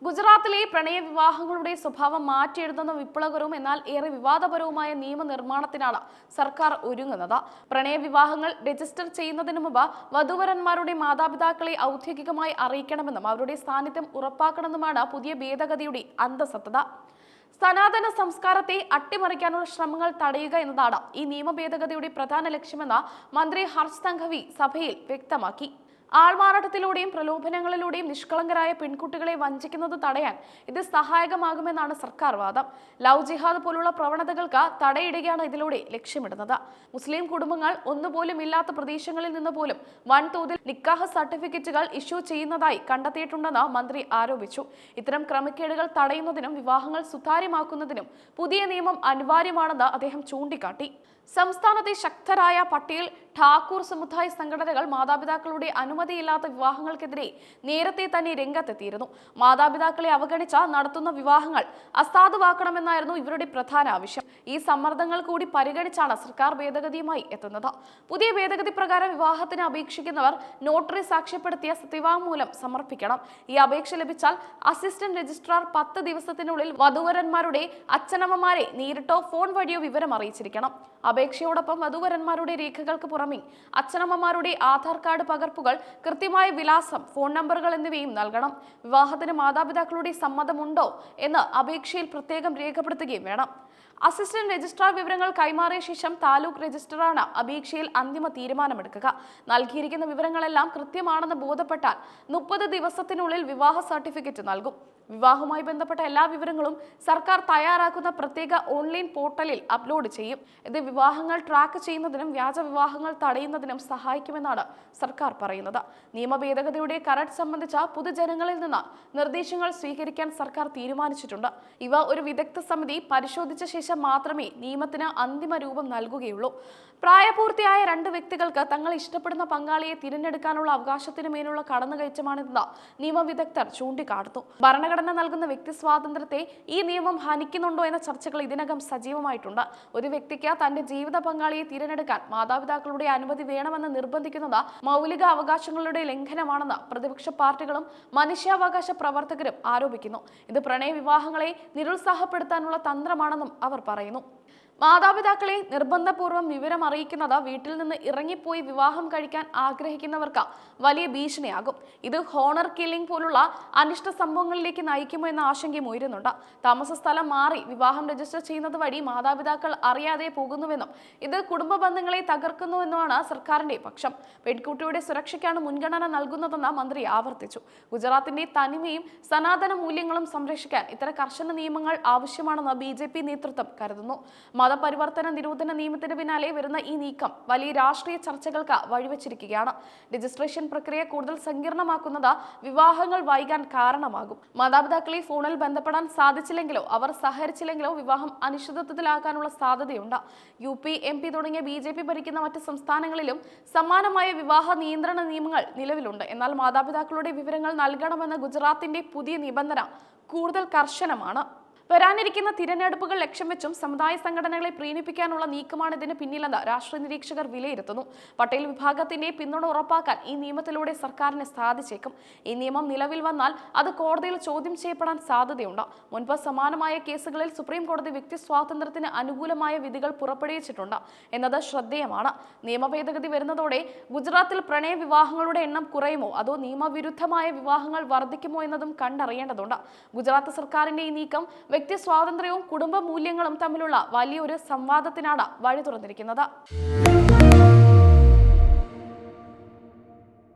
ഗുജറാത്തിലെ പ്രണയ വിവാഹങ്ങളുടെ സ്വഭാവം മാറ്റിയെഴുതുന്ന വിപ്ലവകരവും എന്നാൽ ഏറെ വിവാദപരവുമായ നിയമനിർമ്മാണത്തിനാണ് സർക്കാർ ഒരുങ്ങുന്നത്. പ്രണയ വിവാഹങ്ങൾ രജിസ്റ്റർ ചെയ്യുന്നതിന് മുമ്പ് വധൂവരന്മാരുടെ മാതാപിതാക്കളെ ഔദ്യോഗികമായി അറിയിക്കണമെന്നും അവരുടെ സാന്നിധ്യം ഉറപ്പാക്കണമെന്നുമാണ് പുതിയ ഭേദഗതിയുടെ അന്തസത്ത. സനാതന സംസ്കാരത്തെ അട്ടിമറിക്കാനുള്ള ശ്രമങ്ങൾ തടയുക എന്നതാണ് ഈ നിയമ ഭേദഗതിയുടെ പ്രധാന ലക്ഷ്യമെന്ന് മന്ത്രി ഹർഷ് സംഘവി സഭയിൽ വ്യക്തമാക്കി. ആൾമാറാട്ടത്തിലൂടെയും പ്രലോഭനങ്ങളിലൂടെയും നിഷ്കളങ്കരായ പെൺകുട്ടികളെ വഞ്ചിക്കുന്നത് തടയാൻ ഇത് സഹായകമാകുമെന്നാണ് സർക്കാർ വാദം. ലവ് ജിഹാദ് പോലുള്ള പ്രവണതകൾക്ക് തടയിടുകയാണ് ഇതിലൂടെ ലക്ഷ്യമിടുന്നത്. മുസ്ലിം കുടുംബങ്ങൾ ഒന്നുപോലും ഇല്ലാത്ത പ്രദേശങ്ങളിൽ നിന്ന് പോലും വൻതോതിൽ നിക്കാഹ് സർട്ടിഫിക്കറ്റുകൾ ഇഷ്യൂ ചെയ്യുന്നതായി കണ്ടെത്തിയിട്ടുണ്ടെന്ന് മന്ത്രി ആരോപിച്ചു. ഇത്തരം ക്രമക്കേടുകൾ തടയുന്നതിനും വിവാഹങ്ങൾ സുതാര്യമാക്കുന്നതിനും പുതിയ നിയമം അനിവാര്യമാണെന്ന് അദ്ദേഹം ചൂണ്ടിക്കാട്ടി. സംസ്ഥാനത്തെ ശക്തരായ പട്ടേൽ ഠാക്കൂർ സമുദായ സംഘടനകൾ മാതാപിതാക്കളുടെ അനുമതിയില്ലാത്ത വിവാഹങ്ങൾക്കെതിരെ നേരത്തെ തന്നെ രംഗത്തെത്തിയിരുന്നു. മാതാപിതാക്കളെ അവഗണിച്ച നടത്തുന്ന വിവാഹങ്ങൾ അസാധുവാക്കണമെന്നായിരുന്നു ഇവരുടെ പ്രധാന ആവശ്യം. ഈ സമ്മർദ്ദങ്ങൾ കൂടി പരിഗണിച്ചാണ് സർക്കാർ ഭേദഗതിയുമായി എത്തുന്നത്. പുതിയ ഭേദഗതി പ്രകാരം വിവാഹത്തിന് അപേക്ഷിക്കുന്നവർ നോട്ടറി സാക്ഷ്യപ്പെടുത്തിയ സത്യവാങ്മൂലം സമർപ്പിക്കണം. ഈ അപേക്ഷ ലഭിച്ചാൽ അസിസ്റ്റന്റ് രജിസ്ട്രാർ 10 ദിവസത്തിനുള്ളിൽ വധൂവരന്മാരുടെ അച്ഛനമ്മമാരെ നേരിട്ടോ ഫോൺ വഴിയോ വിവരം അറിയിച്ചിരിക്കണം. അപേക്ഷയോടൊപ്പം വധൂവരന്മാരുടെ രേഖകൾക്ക് പുറമെ അച്ഛനമ്മമാരുടെ ആധാർ കാർഡ് പകർപ്പുകൾ, കൃത്യമായ വിലാസം, ഫോൺ നമ്പറുകൾ എന്നിവയും നൽകണം. വിവാഹത്തിന് മാതാപിതാക്കളുടെ സമ്മതമുണ്ടോ എന്ന് അപേക്ഷയിൽ പ്രത്യേകം രേഖപ്പെടുത്തുകയും വേണം. അസിസ്റ്റന്റ് രജിസ്ട്രാർ വിവരങ്ങൾ കൈമാറിയ ശേഷം താലൂക്ക് രജിസ്ട്രാറാണ് അപേക്ഷയിൽ അന്തിമ തീരുമാനമെടുക്കുക. നൽകിയിരിക്കുന്ന വിവരങ്ങളെല്ലാം കൃത്യമാണെന്ന് ബോധപ്പെട്ടാൽ 30 ദിവസത്തിനുള്ളിൽ വിവാഹ സർട്ടിഫിക്കറ്റ് നൽകും. വിവാഹവുമായി ബന്ധപ്പെട്ട എല്ലാ വിവരങ്ങളും സർക്കാർ തയ്യാറാക്കുന്ന പ്രത്യേക ഓൺലൈൻ പോർട്ടലിൽ അപ്ലോഡ് ചെയ്യും. ഇത് വിവാഹങ്ങൾ ട്രാക്ക് ചെയ്യുന്നതിനും വ്യാജ വിവാഹങ്ങൾ തടയുന്നതിനും സഹായിക്കുമെന്നാണ് സർക്കാർ പറയുന്നത്. നിയമ ഭേദഗതിയുടെ കരട് സംബന്ധിച്ച പൊതുജനങ്ങളിൽ നിന്ന് നിർദ്ദേശങ്ങൾ സ്വീകരിക്കാൻ സർക്കാർ തീരുമാനിച്ചിട്ടുണ്ട്. ഇവ ഒരു വിദഗ്ധ സമിതി പരിശോധിച്ച ശേഷം മാത്രമേ നിയമത്തിന് അന്തിമ രൂപം നൽകുകയുള്ളൂ. പ്രായപൂർത്തിയായ 2 വ്യക്തികൾക്ക് തങ്ങൾ ഇഷ്ടപ്പെടുന്ന പങ്കാളിയെ തിരഞ്ഞെടുക്കാനുള്ള അവകാശത്തിനു മേലുള്ള കടന്നുകയറ്റമാണിതെന്ന് നിയമവിദഗ്ധർ ചൂണ്ടിക്കാട്ടുന്നു. ഭരണഘടന നൽകുന്ന വ്യക്തി സ്വാതന്ത്ര്യത്തെ ഈ നിയമം ഹനിക്കുന്നുണ്ടോ എന്ന ചർച്ചകൾ ഇതിനകം സജീവമായിട്ടുണ്ട്. ഒരു വ്യക്തിക്ക് തന്റെ ജീവിത പങ്കാളിയെ തിരഞ്ഞെടുക്കാൻ മാതാപിതാക്കളുടെ അനുമതി വേണമെന്ന് നിർബന്ധിക്കുന്നത് മൗലിക അവകാശങ്ങളുടെ ലംഘനമാണെന്ന് പ്രതിപക്ഷ പാർട്ടികളും മനുഷ്യാവകാശ പ്രവർത്തകരും ആരോപിക്കുന്നു. ഇത് പ്രണയ വിവാഹങ്ങളെ നിരുത്സാഹപ്പെടുത്താനുള്ള തന്ത്രമാണെന്നും അവർ പറയുന്നു. മാതാപിതാക്കളെ നിർബന്ധപൂർവ്വം വിവരം അറിയിക്കുന്നത് വീട്ടിൽ നിന്ന് ഇറങ്ങിപ്പോയി വിവാഹം കഴിക്കാൻ ആഗ്രഹിക്കുന്നവർക്ക് വലിയ ഭീഷണിയാകും. ഇത് ഹോണർ കില്ലിംഗ് പോലുള്ള അനിഷ്ട സംഭവങ്ങളിലേക്ക് നയിക്കുമോ എന്ന ആശങ്കയും ഉയരുന്നുണ്ട്. താമസ സ്ഥലം മാറി വിവാഹം രജിസ്റ്റർ ചെയ്യുന്നത് വഴി മാതാപിതാക്കൾ അറിയാതെ പോകുന്നുവെന്നും ഇത് കുടുംബ ബന്ധങ്ങളെ തകർക്കുന്നുവെന്നുമാണ് സർക്കാരിന്റെ പക്ഷം. പെൺകുട്ടിയുടെ സുരക്ഷയ്ക്കാണ് മുൻഗണന നൽകുന്നതെന്ന് മന്ത്രി ആവർത്തിച്ചു. ഗുജറാത്തിന്റെ തനിമയും സനാതന മൂല്യങ്ങളും സംരക്ഷിക്കാൻ ഇത്തരം കർശന നിയമങ്ങൾ ആവശ്യമാണെന്ന് BJP നേതൃത്വം കരുതുന്നു. മതപരിവർത്തന നിരോധന നിയമത്തിന് പിന്നാലെ വരുന്ന ഈ നീക്കം വലിയ രാഷ്ട്രീയ ചർച്ചകൾക്ക് വഴിവെച്ചിരിക്കുകയാണ്. രജിസ്ട്രേഷൻ പ്രക്രിയ കൂടുതൽ സങ്കീർണമാക്കുന്നത് വിവാഹങ്ങൾ വൈകാൻ കാരണമാകും. മാതാപിതാക്കളെ ഫോണിൽ ബന്ധപ്പെടാൻ സാധിച്ചില്ലെങ്കിലോ അവർ സഹകരിച്ചില്ലെങ്കിലോ വിവാഹം അനിശ്ചിതത്വത്തിലാക്കാനുള്ള സാധ്യതയുണ്ട്. UP, MP തുടങ്ങിയ BJP ഭരിക്കുന്ന മറ്റ് സംസ്ഥാനങ്ങളിലും സമാനമായ വിവാഹ നിയന്ത്രണ നിയമങ്ങൾ നിലവിലുണ്ട്. എന്നാൽ മാതാപിതാക്കളുടെ വിവരങ്ങൾ നൽകണമെന്ന ഗുജറാത്തിന്റെ പുതിയ നിബന്ധന കൂടുതൽ കർശനമാണ്. വരാനിരിക്കുന്ന തിരഞ്ഞെടുപ്പുകൾ ലക്ഷ്യം വെച്ചും സമുദായ സംഘടനകളെ പ്രീണിപ്പിക്കാനുള്ള നീക്കമാണ് ഇതിന് പിന്നിലെന്ന് രാഷ്ട്രീയ നിരീക്ഷകർ വിലയിരുത്തുന്നു. പട്ടേൽ വിഭാഗത്തിന്റെ പിന്തുണ ഉറപ്പാക്കാൻ ഈ നിയമത്തിലൂടെ സർക്കാരിന് സാധിച്ചേക്കും. ഈ നിയമം നിലവിൽ വന്നാൽ അത് കോടതിയിൽ ചോദ്യം ചെയ്യപ്പെടാൻ സാധ്യതയുണ്ട്. മുൻപ് സമാനമായ കേസുകളിൽ സുപ്രീം കോടതി വ്യക്തി സ്വാതന്ത്ര്യത്തിന് അനുകൂലമായ വിധികൾ പുറപ്പെടുവിച്ചിട്ടുണ്ട് എന്നത് ശ്രദ്ധേയമാണ്. നിയമ ഭേദഗതി വരുന്നതോടെ ഗുജറാത്തിൽ പ്രണയ വിവാഹങ്ങളുടെ എണ്ണം കുറയുമോ അതോ നിയമവിരുദ്ധമായ വിവാഹങ്ങൾ വർദ്ധിക്കുമോ എന്നതും കണ്ടറിയേണ്ടതുണ്ട്. ഗുജറാത്ത് സർക്കാരിന്റെ ഈ നീക്കം വ്യക്തി സ്വാതന്ത്ര്യവും കുടുംബ മൂല്യങ്ങളും തമ്മിലുള്ള വലിയൊരു സംവാദത്തിനാണ് വഴി തുറന്നിരിക്കുന്നത്.